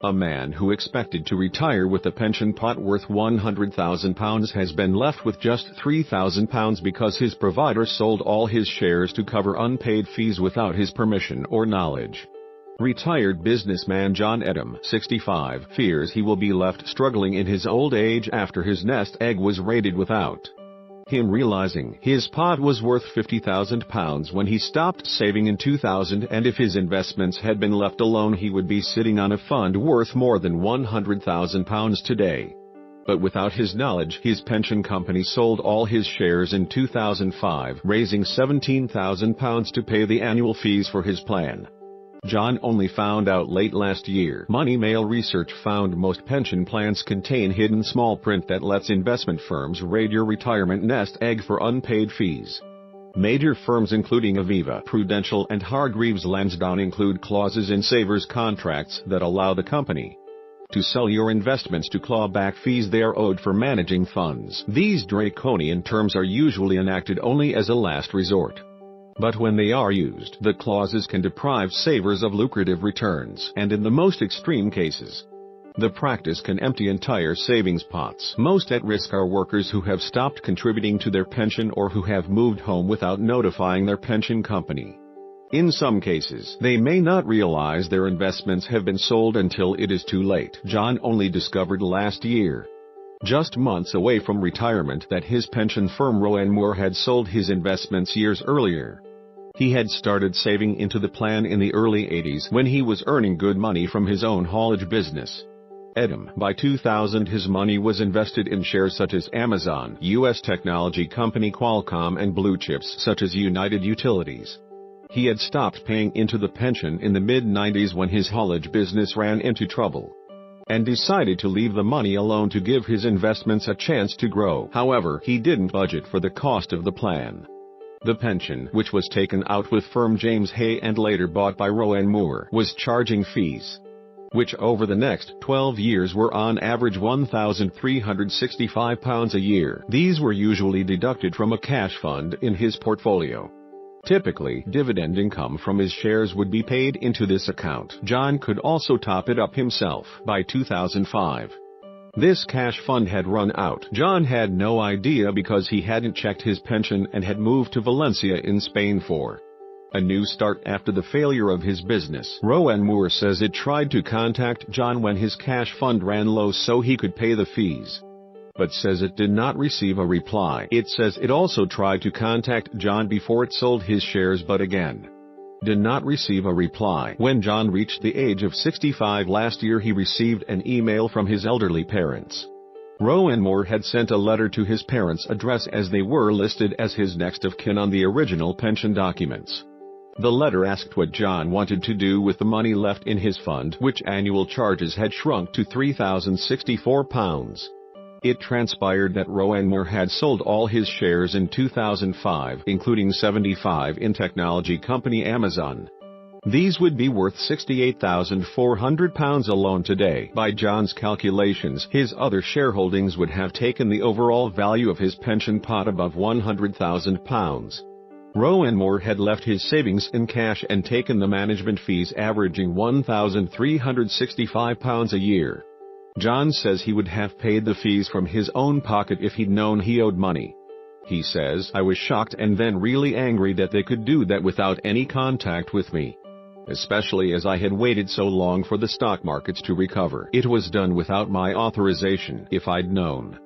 A man who expected to retire with a pension pot worth £100,000 has been left with just £3,000 because his provider sold all his shares to cover unpaid fees without his permission or knowledge. Retired businessman John Edom, 65, fears he will be left struggling in his old age after his nest egg was raided without him realizing his pot was worth £50,000 when he stopped saving in 2000, and if his investments had been left alone he would be sitting on a fund worth more than £100,000 today. But without his knowledge, his pension company sold all his shares in 2005, raising £17,000 to pay the annual fees for his plan. John only found out late last year. Money Mail research found most pension plans contain hidden small print that lets investment firms raid your retirement nest egg for unpaid fees. Major firms including Aviva, Prudential, and Hargreaves Lansdown include clauses in savers' contracts that allow the company to sell your investments to claw back fees they are owed for managing funds. These draconian terms are usually enacted only as a last resort. But when they are used, the clauses can deprive savers of lucrative returns, and in the most extreme cases, the practice can empty entire savings pots. Most at risk are workers who have stopped contributing to their pension or who have moved home without notifying their pension company. In some cases, they may not realize their investments have been sold until it is too late. John only discovered last year, just months away from retirement, that his pension firm Rowan Moore had sold his investments years earlier. He had started saving into the plan in the early 80s when he was earning good money from his own haulage business. Edom. By 2000 his money was invested in shares such as Amazon, U.S. technology company Qualcomm, and blue chips such as United Utilities. He had stopped paying into the pension in the mid-90s when his haulage business ran into trouble, and decided to leave the money alone to give his investments a chance to grow. However, he didn't budget for the cost of the plan. The pension, which was taken out with firm James Hay and later bought by Rowan Moore, was charging fees, which over the next 12 years were on average £1,365 a year. These were usually deducted from a cash fund in his portfolio. Typically, dividend income from his shares would be paid into this account. John could also top it up himself. By 2005, this cash fund had run out. John had no idea because he hadn't checked his pension and had moved to Valencia in Spain for a new start after the failure of his business. Rowan Moore says it tried to contact John when his cash fund ran low so he could pay the fees, but says it did not receive a reply. It says it also tried to contact John before it sold his shares but again did not receive a reply. When John reached the age of 65 last year, he received an email from his elderly parents. Rowan Moore had sent a letter to his parents' address as they were listed as his next of kin on the original pension documents. The letter asked what John wanted to do with the money left in his fund, which annual charges had shrunk to £3,064. It transpired that Rowan Moore had sold all his shares in 2005, including 75 in technology company Amazon. These would be worth £68,400 alone today. By John's calculations, his other shareholdings would have taken the overall value of his pension pot above £100,000. Rowan Moore had left his savings in cash and taken the management fees averaging £1,365 a year. John says he would have paid the fees from his own pocket if he'd known he owed money. He says, "I was shocked and then really angry that they could do that without any contact with me, especially as I had waited so long for the stock markets to recover. It was done without my authorization. If I'd known,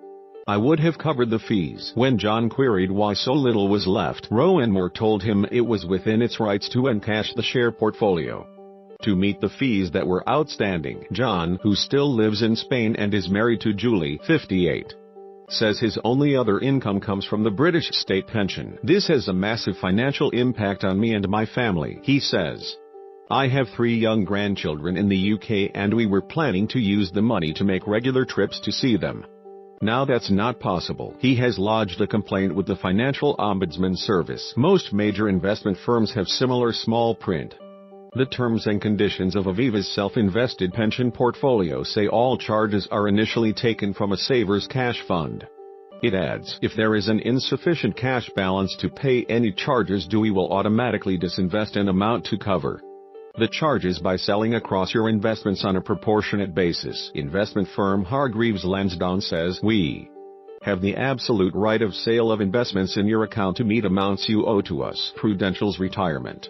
I would have covered the fees." When John queried why so little was left, Rowan Moore told him it was within its rights to encash the share portfolio to meet the fees that were outstanding. John, who still lives in Spain and is married to Julie, 58, says his only other income comes from the British state pension. "This has a massive financial impact on me and my family," he says. "I have 3 young grandchildren in the UK and we were planning to use the money to make regular trips to see them. Now that's not possible." He has lodged a complaint with the Financial Ombudsman Service. Most major investment firms have similar small print. The terms and conditions of Aviva's self-invested pension portfolio say all charges are initially taken from a saver's cash fund. It adds, "If there is an insufficient cash balance to pay any charges due, we will automatically disinvest an amount to cover the charges by selling across your investments on a proportionate basis. Investment firm Hargreaves Lansdowne says, "We have the absolute right of sale of investments in your account to meet amounts you owe to us." Prudential's retirement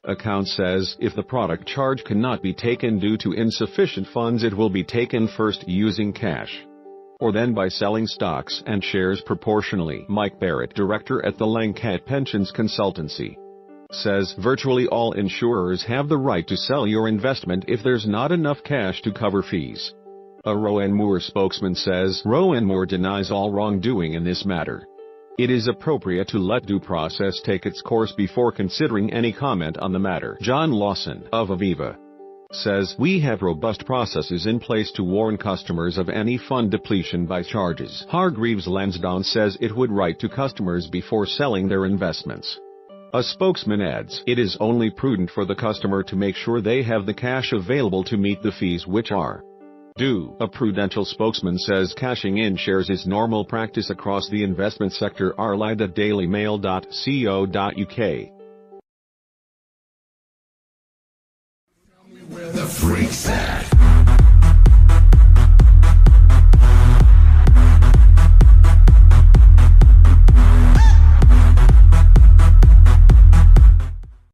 account says, if the product charge cannot be taken due to insufficient funds, it will be taken first using cash, or then by selling stocks and shares proportionally. Mike Barrett, director at the Langcat Pensions Consultancy, says virtually all insurers have the right to sell your investment if there's not enough cash to cover fees. A Rowan Moore spokesman says Rowan Moore denies all wrongdoing in this matter. It is appropriate to let due process take its course before considering any comment on the matter. John Lawson of Aviva says, "We have robust processes in place to warn customers of any fund depletion by charges." Hargreaves Lansdowne says it would write to customers before selling their investments. A spokesman adds, "It is only prudent for the customer to make sure they have the cash available to meet the fees which are due." A Prudential spokesman says cashing in shares is normal practice across the investment sector. Arlide at dailymail.co.uk. Where the freaks at?